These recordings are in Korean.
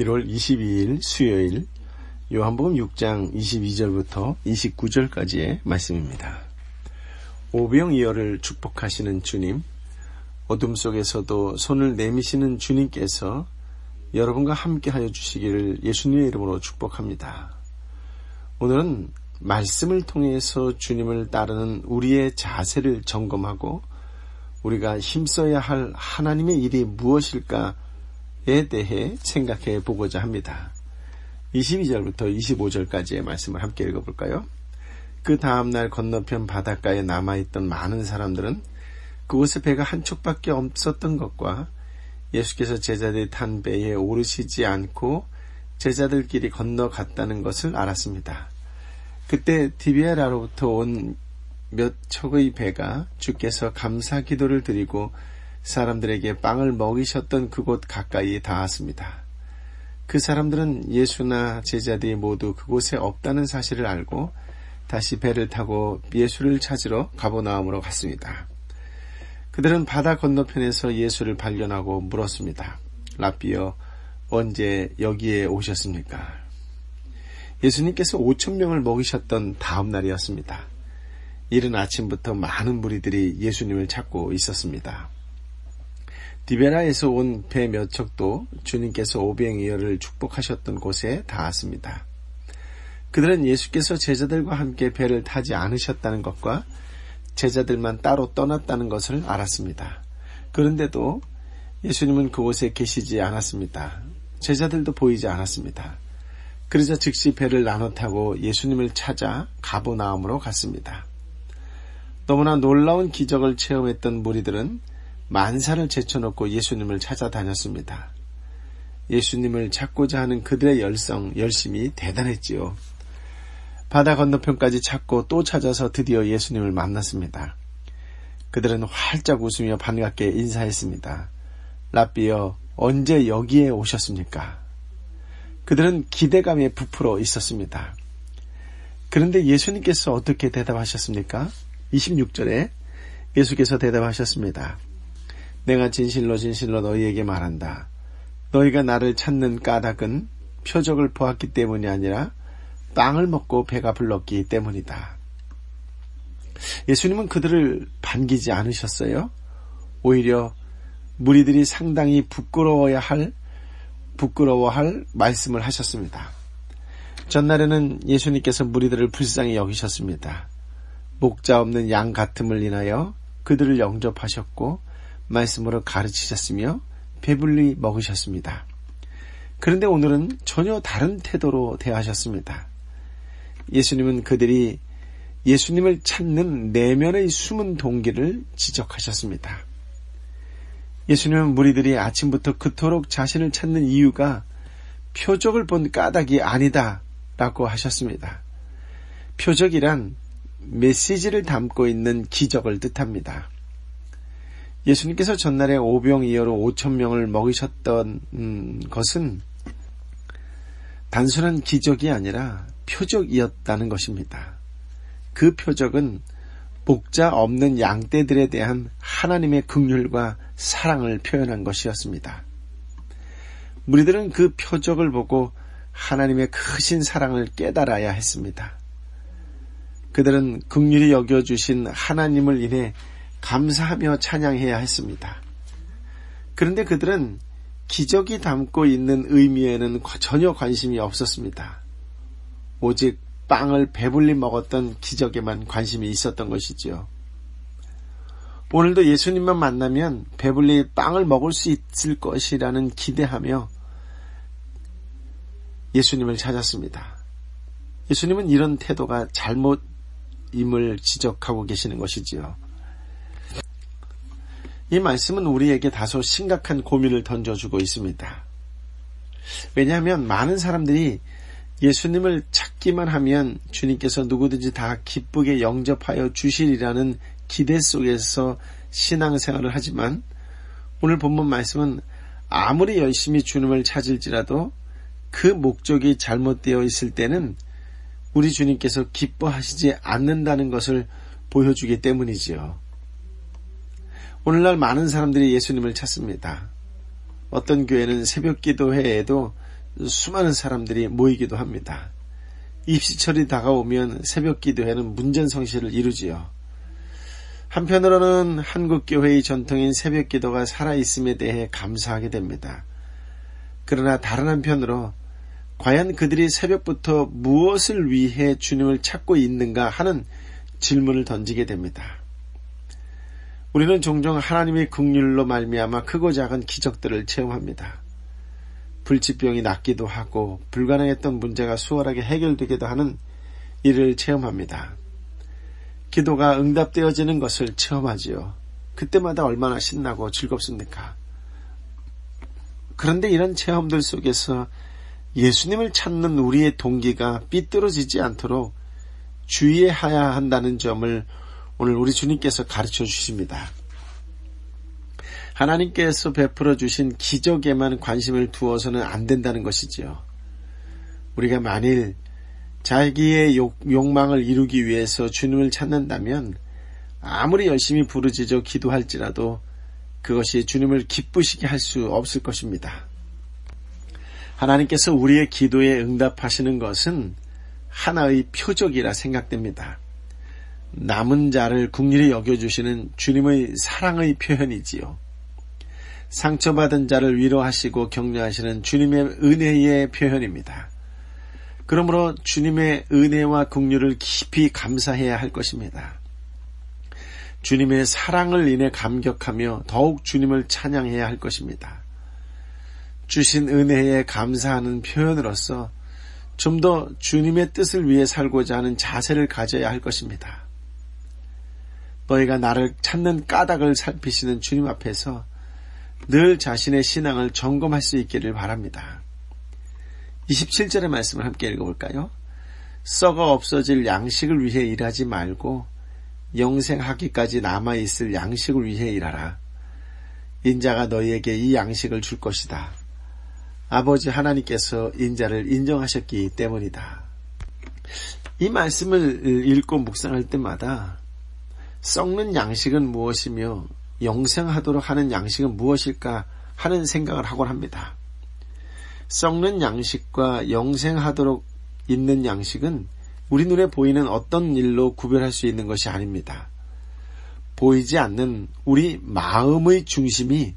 1월 22일 수요일 요한복음 6장 22절부터 29절까지의 말씀입니다. 오병이어를 축복하시는 주님, 어둠 속에서도 손을 내미시는 주님께서 여러분과 함께하여 주시기를 예수님의 이름으로 축복합니다. 오늘은 말씀을 통해서 주님을 따르는 우리의 자세를 점검하고 우리가 힘써야 할 하나님의 일이 무엇일까에 대해 생각해 보고자 합니다. 22절부터 25절까지의 말씀을 함께 읽어볼까요? 그 다음날 건너편 바닷가에 남아있던 많은 사람들은 그곳에 배가 한 척밖에 없었던 것과 예수께서 제자들이 탄 배에 오르시지 않고 제자들끼리 건너갔다는 것을 알았습니다. 그때 디베라로부터 온 몇 척의 배가 주께서 감사 기도를 드리고 사람들에게 빵을 먹이셨던 그곳 가까이 닿았습니다. 그 사람들은 예수나 제자들이 모두 그곳에 없다는 사실을 알고 다시 배를 타고 예수를 찾으러 가버나움으로 갔습니다. 그들은 바다 건너편에서 예수를 발견하고 물었습니다. 랍비여, 언제 여기에 오셨습니까? 예수님께서 5,000명을 먹이셨던 다음 날이었습니다. 이른 아침부터 많은 무리들이 예수님을 찾고 있었습니다. 디베라에서 온 배 몇 척도 주님께서 오병이어를 축복하셨던 곳에 닿았습니다. 그들은 예수께서 제자들과 함께 배를 타지 않으셨다는 것과 제자들만 따로 떠났다는 것을 알았습니다. 그런데도 예수님은 그곳에 계시지 않았습니다. 제자들도 보이지 않았습니다. 그러자 즉시 배를 나눠 타고 예수님을 찾아 가버나움으로 갔습니다. 너무나 놀라운 기적을 체험했던 무리들은 만사를 제쳐놓고 예수님을 찾아다녔습니다. 예수님을 찾고자 하는 그들의 열심이 대단했지요. 바다 건너편까지 찾고 또 찾아서 드디어 예수님을 만났습니다. 그들은 활짝 웃으며 반갑게 인사했습니다. 랍비여, 언제 여기에 오셨습니까? 그들은 기대감에 부풀어 있었습니다. 그런데 예수님께서 어떻게 대답하셨습니까? 26절에 예수께서 대답하셨습니다. 내가 진실로 진실로 너희에게 말한다. 너희가 나를 찾는 까닭은 표적을 보았기 때문이 아니라 빵을 먹고 배가 불렀기 때문이다. 예수님은 그들을 반기지 않으셨어요. 오히려 무리들이 상당히 부끄러워할 말씀을 하셨습니다. 전날에는 예수님께서 무리들을 불쌍히 여기셨습니다. 목자 없는 양 같음을 인하여 그들을 영접하셨고 말씀으로 가르치셨으며 배불리 먹으셨습니다. 그런데 오늘은 전혀 다른 태도로 대하셨습니다. 예수님은 그들이 예수님을 찾는 내면의 숨은 동기를 지적하셨습니다. 예수님은 무리들이 아침부터 그토록 자신을 찾는 이유가 표적을 본 까닭이 아니다 라고 하셨습니다. 표적이란 메시지를 담고 있는 기적을 뜻합니다. 예수님께서 전날에 오병이어로 5,000명을 먹이셨던 것은 단순한 기적이 아니라 표적이었다는 것입니다. 그 표적은 목자 없는 양떼들에 대한 하나님의 긍휼과 사랑을 표현한 것이었습니다. 무리들은 그 표적을 보고 하나님의 크신 사랑을 깨달아야 했습니다. 그들은 긍휼히 여겨주신 하나님을 인해 감사하며 찬양해야 했습니다. 그런데 그들은 기적이 담고 있는 의미에는 전혀 관심이 없었습니다. 오직 빵을 배불리 먹었던 기적에만 관심이 있었던 것이지요. 오늘도 예수님만 만나면 배불리 빵을 먹을 수 있을 것이라는 기대하며 예수님을 찾았습니다. 예수님은 이런 태도가 잘못임을 지적하고 계시는 것이지요. 이 말씀은 우리에게 다소 심각한 고민을 던져주고 있습니다. 왜냐하면 많은 사람들이 예수님을 찾기만 하면 주님께서 누구든지 다 기쁘게 영접하여 주시리라는 기대 속에서 신앙생활을 하지만 오늘 본문 말씀은 아무리 열심히 주님을 찾을지라도 그 목적이 잘못되어 있을 때는 우리 주님께서 기뻐하시지 않는다는 것을 보여주기 때문이지요. 오늘날 많은 사람들이 예수님을 찾습니다. 어떤 교회는 새벽 기도회에도 수많은 사람들이 모이기도 합니다. 입시철이 다가오면 새벽 기도회는 문전성시를 이루지요. 한편으로는 한국교회의 전통인 새벽 기도가 살아있음에 대해 감사하게 됩니다. 그러나 다른 한편으로 과연 그들이 새벽부터 무엇을 위해 주님을 찾고 있는가 하는 질문을 던지게 됩니다. 우리는 종종 하나님의 긍휼로 말미암아 크고 작은 기적들을 체험합니다. 불치병이 낫기도 하고 불가능했던 문제가 수월하게 해결되기도 하는 일을 체험합니다. 기도가 응답되어지는 것을 체험하지요. 그때마다 얼마나 신나고 즐겁습니까? 그런데 이런 체험들 속에서 예수님을 찾는 우리의 동기가 삐뚤어지지 않도록 주의해야 한다는 점을 오늘 우리 주님께서 가르쳐 주십니다. 하나님께서 베풀어 주신 기적에만 관심을 두어서는 안 된다는 것이지요. 우리가 만일 자기의 욕망을 이루기 위해서 주님을 찾는다면 아무리 열심히 부르짖어 기도할지라도 그것이 주님을 기쁘시게 할 수 없을 것입니다. 하나님께서 우리의 기도에 응답하시는 것은 하나의 표적이라 생각됩니다. 남은 자를 긍휼히 여겨주시는 주님의 사랑의 표현이지요. 상처받은 자를 위로하시고 격려하시는 주님의 은혜의 표현입니다. 그러므로 주님의 은혜와 긍휼을 깊이 감사해야 할 것입니다. 주님의 사랑을 인해 감격하며 더욱 주님을 찬양해야 할 것입니다. 주신 은혜에 감사하는 표현으로서 좀 더 주님의 뜻을 위해 살고자 하는 자세를 가져야 할 것입니다. 너희가 나를 찾는 까닭을 살피시는 주님 앞에서 늘 자신의 신앙을 점검할 수 있기를 바랍니다. 27절의 말씀을 함께 읽어볼까요? 썩어 없어질 양식을 위해 일하지 말고 영생하기까지 남아있을 양식을 위해 일하라. 인자가 너희에게 이 양식을 줄 것이다. 아버지 하나님께서 인자를 인정하셨기 때문이다. 이 말씀을 읽고 묵상할 때마다 썩는 양식은 무엇이며 영생하도록 하는 양식은 무엇일까 하는 생각을 하곤 합니다. 썩는 양식과 영생하도록 있는 양식은 우리 눈에 보이는 어떤 일로 구별할 수 있는 것이 아닙니다. 보이지 않는 우리 마음의 중심이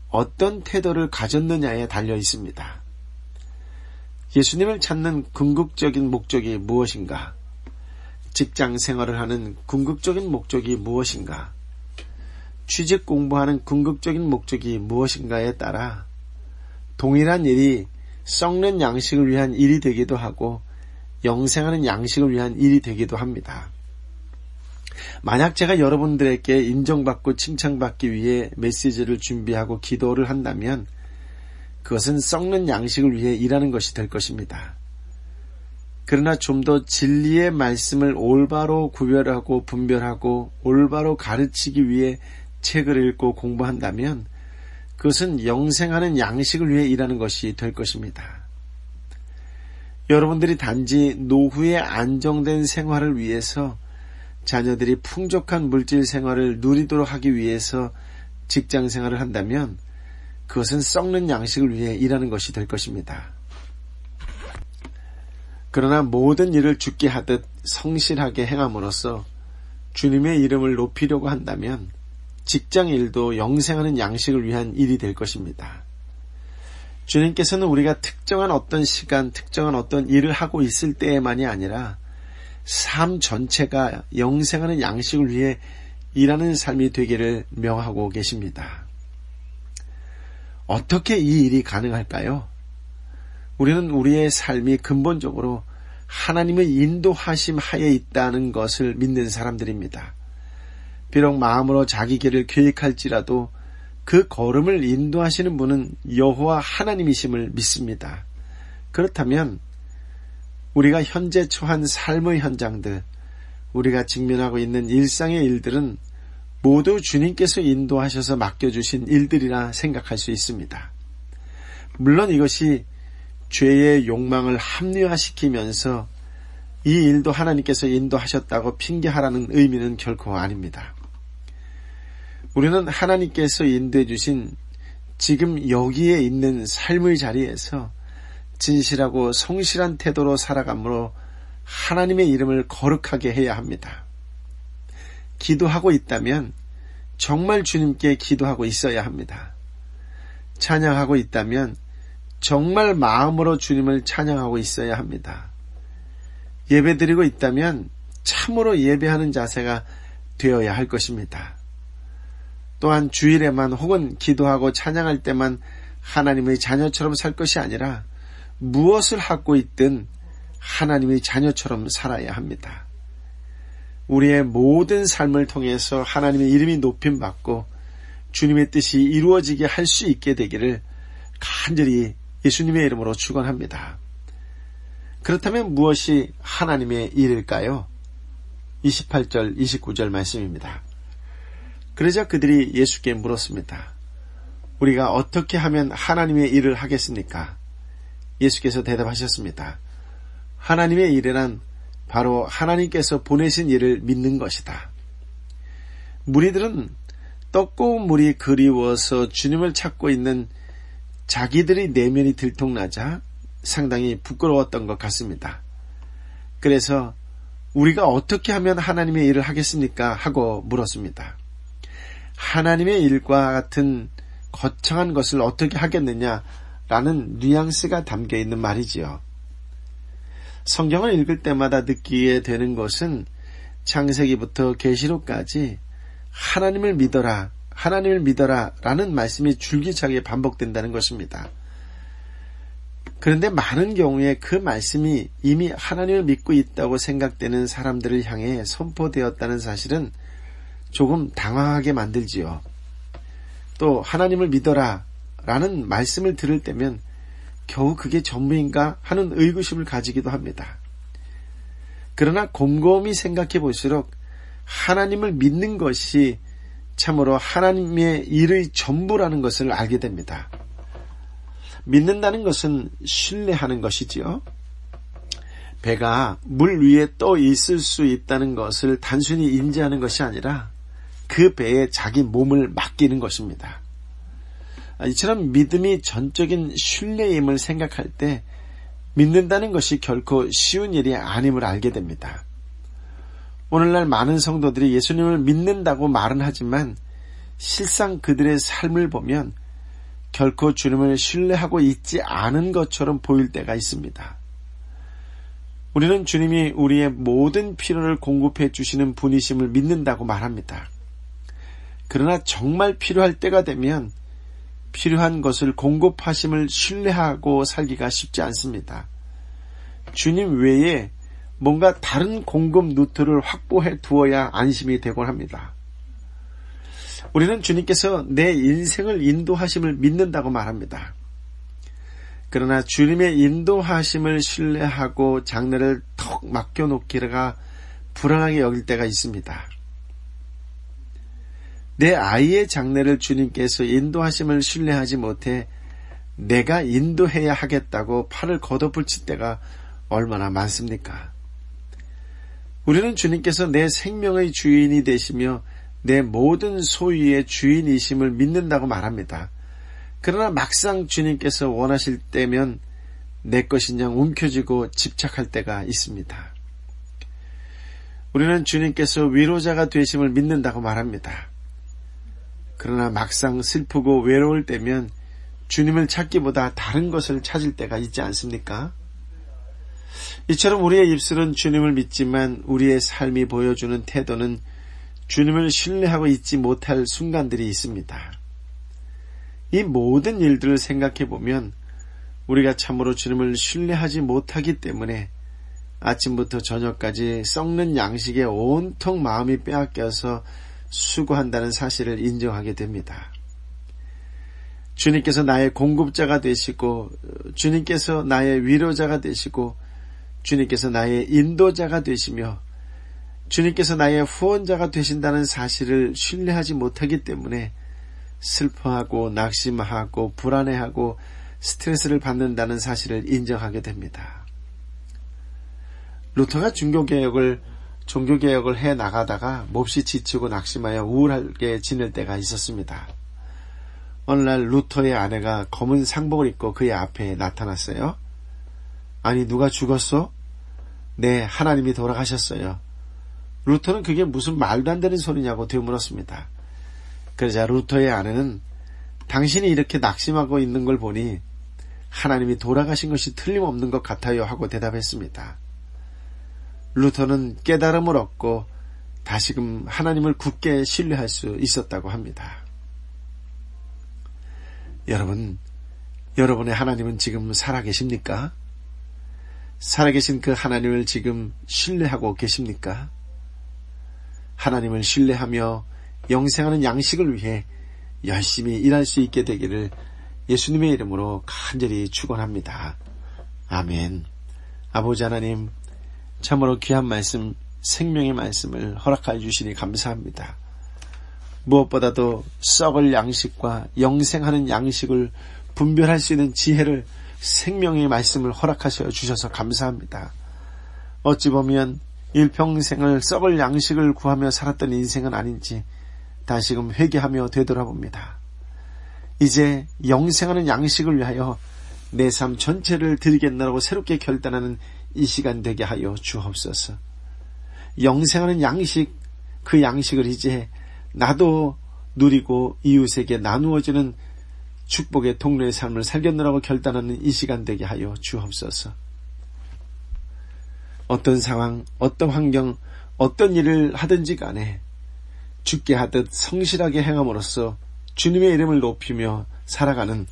어떤 태도를 가졌느냐에 달려 있습니다. 예수님을 찾는 궁극적인 목적이 무엇인가? 직장 생활을 하는 궁극적인 목적이 무엇인가? 취직 공부하는 궁극적인 목적이 무엇인가에 따라 동일한 일이 썩는 양식을 위한 일이 되기도 하고 영생하는 양식을 위한 일이 되기도 합니다. 만약 제가 여러분들에게 인정받고 칭찬받기 위해 메시지를 준비하고 기도를 한다면 그것은 썩는 양식을 위해 일하는 것이 될 것입니다. 그러나 좀 더 진리의 말씀을 올바로 구별하고 분별하고 올바로 가르치기 위해 책을 읽고 공부한다면 그것은 영생하는 양식을 위해 일하는 것이 될 것입니다. 여러분들이 단지 노후의 안정된 생활을 위해서 자녀들이 풍족한 물질 생활을 누리도록 하기 위해서 직장 생활을 한다면 그것은 썩는 양식을 위해 일하는 것이 될 것입니다. 그러나 모든 일을 주께 하듯 성실하게 행함으로써 주님의 이름을 높이려고 한다면 직장 일도 영생하는 양식을 위한 일이 될 것입니다. 주님께서는 우리가 특정한 어떤 시간, 특정한 어떤 일을 하고 있을 때에만이 아니라 삶 전체가 영생하는 양식을 위해 일하는 삶이 되기를 명하고 계십니다. 어떻게 이 일이 가능할까요? 우리는 우리의 삶이 근본적으로 하나님의 인도하심 하에 있다는 것을 믿는 사람들입니다. 비록 마음으로 자기 길을 계획할지라도 그 걸음을 인도하시는 분은 여호와 하나님이심을 믿습니다. 그렇다면 우리가 현재 처한 삶의 현장들, 우리가 직면하고 있는 일상의 일들은 모두 주님께서 인도하셔서 맡겨주신 일들이라 생각할 수 있습니다. 물론 이것이 죄의 욕망을 합리화시키면서 이 일도 하나님께서 인도하셨다고 핑계하라는 의미는 결코 아닙니다. 우리는 하나님께서 인도해 주신 지금 여기에 있는 삶의 자리에서 진실하고 성실한 태도로 살아가므로 하나님의 이름을 거룩하게 해야 합니다. 기도하고 있다면 정말 주님께 기도하고 있어야 합니다. 찬양하고 있다면 정말 마음으로 주님을 찬양하고 있어야 합니다. 예배드리고 있다면 참으로 예배하는 자세가 되어야 할 것입니다. 또한 주일에만 혹은 기도하고 찬양할 때만 하나님의 자녀처럼 살 것이 아니라 무엇을 하고 있든 하나님의 자녀처럼 살아야 합니다. 우리의 모든 삶을 통해서 하나님의 이름이 높임받고 주님의 뜻이 이루어지게 할 수 있게 되기를 간절히 예수님의 이름으로 축원합니다. 그렇다면 무엇이 하나님의 일일까요? 28절 29절 말씀입니다. 그러자 그들이 예수께 물었습니다. 우리가 어떻게 하면 하나님의 일을 하겠습니까? 예수께서 대답하셨습니다. 하나님의 일이란 바로 하나님께서 보내신 일을 믿는 것이다. 무리들은 떡 고운 물이 그리워서 주님을 찾고 있는 자기들의 내면이 들통나자 상당히 부끄러웠던 것 같습니다. 그래서 우리가 어떻게 하면 하나님의 일을 하겠습니까? 하고 물었습니다. 하나님의 일과 같은 거창한 것을 어떻게 하겠느냐라는 뉘앙스가 담겨 있는 말이지요. 성경을 읽을 때마다 느끼게 되는 것은 창세기부터 계시록까지 하나님을 믿어라, 하나님을 믿어라 라는 말씀이 줄기차게 반복된다는 것입니다. 그런데 많은 경우에 그 말씀이 이미 하나님을 믿고 있다고 생각되는 사람들을 향해 선포되었다는 사실은 조금 당황하게 만들지요. 또 하나님을 믿어라 라는 말씀을 들을 때면 겨우 그게 전부인가 하는 의구심을 가지기도 합니다. 그러나 곰곰이 생각해 볼수록 하나님을 믿는 것이 참으로 하나님의 일의 전부라는 것을 알게 됩니다. 믿는다는 것은 신뢰하는 것이지요. 배가 물 위에 떠 있을 수 있다는 것을 단순히 인지하는 것이 아니라 그 배에 자기 몸을 맡기는 것입니다. 이처럼 믿음이 전적인 신뢰임을 생각할 때 믿는다는 것이 결코 쉬운 일이 아님을 알게 됩니다. 오늘날 많은 성도들이 예수님을 믿는다고 말은 하지만 실상 그들의 삶을 보면 결코 주님을 신뢰하고 있지 않은 것처럼 보일 때가 있습니다. 우리는 주님이 우리의 모든 필요를 공급해 주시는 분이심을 믿는다고 말합니다. 그러나 정말 필요할 때가 되면 필요한 것을 공급하심을 신뢰하고 살기가 쉽지 않습니다. 주님 외에 뭔가 다른 공급 루트를 확보해 두어야 안심이 되곤 합니다. 우리는 주님께서 내 인생을 인도하심을 믿는다고 말합니다. 그러나 주님의 인도하심을 신뢰하고 장래를 턱 맡겨놓기가 불안하게 여길 때가 있습니다. 내 아이의 장래를 주님께서 인도하심을 신뢰하지 못해 내가 인도해야 하겠다고 팔을 걷어붙일 때가 얼마나 많습니까? 우리는 주님께서 내 생명의 주인이 되시며 내 모든 소유의 주인이심을 믿는다고 말합니다. 그러나 막상 주님께서 원하실 때면 내 것인 양 움켜쥐고 집착할 때가 있습니다. 우리는 주님께서 위로자가 되심을 믿는다고 말합니다. 그러나 막상 슬프고 외로울 때면 주님을 찾기보다 다른 것을 찾을 때가 있지 않습니까? 이처럼 우리의 입술은 주님을 믿지만 우리의 삶이 보여주는 태도는 주님을 신뢰하고 있지 못할 순간들이 있습니다. 이 모든 일들을 생각해 보면 우리가 참으로 주님을 신뢰하지 못하기 때문에 아침부터 저녁까지 썩는 양식에 온통 마음이 빼앗겨서 수고한다는 사실을 인정하게 됩니다. 주님께서 나의 공급자가 되시고 주님께서 나의 위로자가 되시고 주님께서 나의 인도자가 되시며 주님께서 나의 후원자가 되신다는 사실을 신뢰하지 못하기 때문에 슬퍼하고 낙심하고 불안해하고 스트레스를 받는다는 사실을 인정하게 됩니다. 루터가 종교개혁을 해 나가다가 몹시 지치고 낙심하여 우울하게 지낼 때가 있었습니다. 어느 날 루터의 아내가 검은 상복을 입고 그의 앞에 나타났어요. 아니, 누가 죽었어? 네, 하나님이 돌아가셨어요. 루터는 그게 무슨 말도 안 되는 소리냐고 되물었습니다. 그러자 루터의 아내는 당신이 이렇게 낙심하고 있는 걸 보니 하나님이 돌아가신 것이 틀림없는 것 같아요 하고 대답했습니다. 루터는 깨달음을 얻고 다시금 하나님을 굳게 신뢰할 수 있었다고 합니다. 여러분, 여러분의 하나님은 지금 살아계십니까? 살아계신 그 하나님을 지금 신뢰하고 계십니까? 하나님을 신뢰하며 영생하는 양식을 위해 열심히 일할 수 있게 되기를 예수님의 이름으로 간절히 축원합니다. 아멘. 아버지 하나님, 참으로 귀한 말씀, 생명의 말씀을 허락하여 주시니 감사합니다. 무엇보다도 썩을 양식과 영생하는 양식을 분별할 수 있는 지혜를, 생명의 말씀을 허락하셔 주셔서 감사합니다. 어찌 보면 일평생을 썩을 양식을 구하며 살았던 인생은 아닌지 다시금 회개하며 되돌아봅니다. 이제 영생하는 양식을 위하여 내 삶 전체를 드리겠노라고 새롭게 결단하는 이 시간 되게 하여 주옵소서. 영생하는 양식, 그 양식을 이제 나도 누리고 이웃에게 나누어지는 축복의 통로의 삶을 살겠노라고 결단하는 이 시간 되게 하여 주옵소서. 어떤 상황, 어떤 환경, 어떤 일을 하든지 간에 주께 하듯 성실하게 행함으로써 주님의 이름을 높이며 살아가는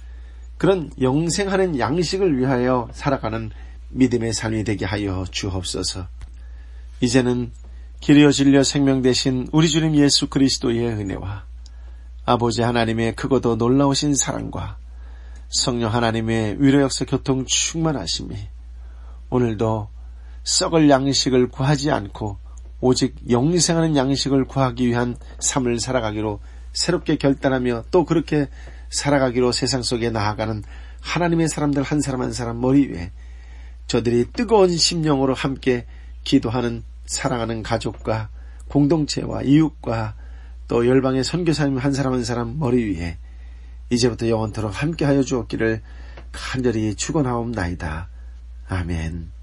그런 영생하는 양식을 위하여 살아가는 믿음의 삶이 되게 하여 주옵소서. 이제는 길이요 진리요 생명 되신 우리 주님 예수 그리스도의 은혜와 아버지 하나님의 크고도 놀라우신 사랑과 성령 하나님의 위로 역사 교통 충만하심이 오늘도 썩을 양식을 구하지 않고 오직 영생하는 양식을 구하기 위한 삶을 살아가기로 새롭게 결단하며 또 그렇게 살아가기로 세상 속에 나아가는 하나님의 사람들 한 사람 한 사람 머리 위에 저들이 뜨거운 심령으로 함께 기도하는 사랑하는 가족과 공동체와 이웃과 또 열방의 선교사님 한 사람 한 사람 머리 위에 이제부터 영원토록 함께하여 주었기를 간절히 축원하옵나이다. 아멘.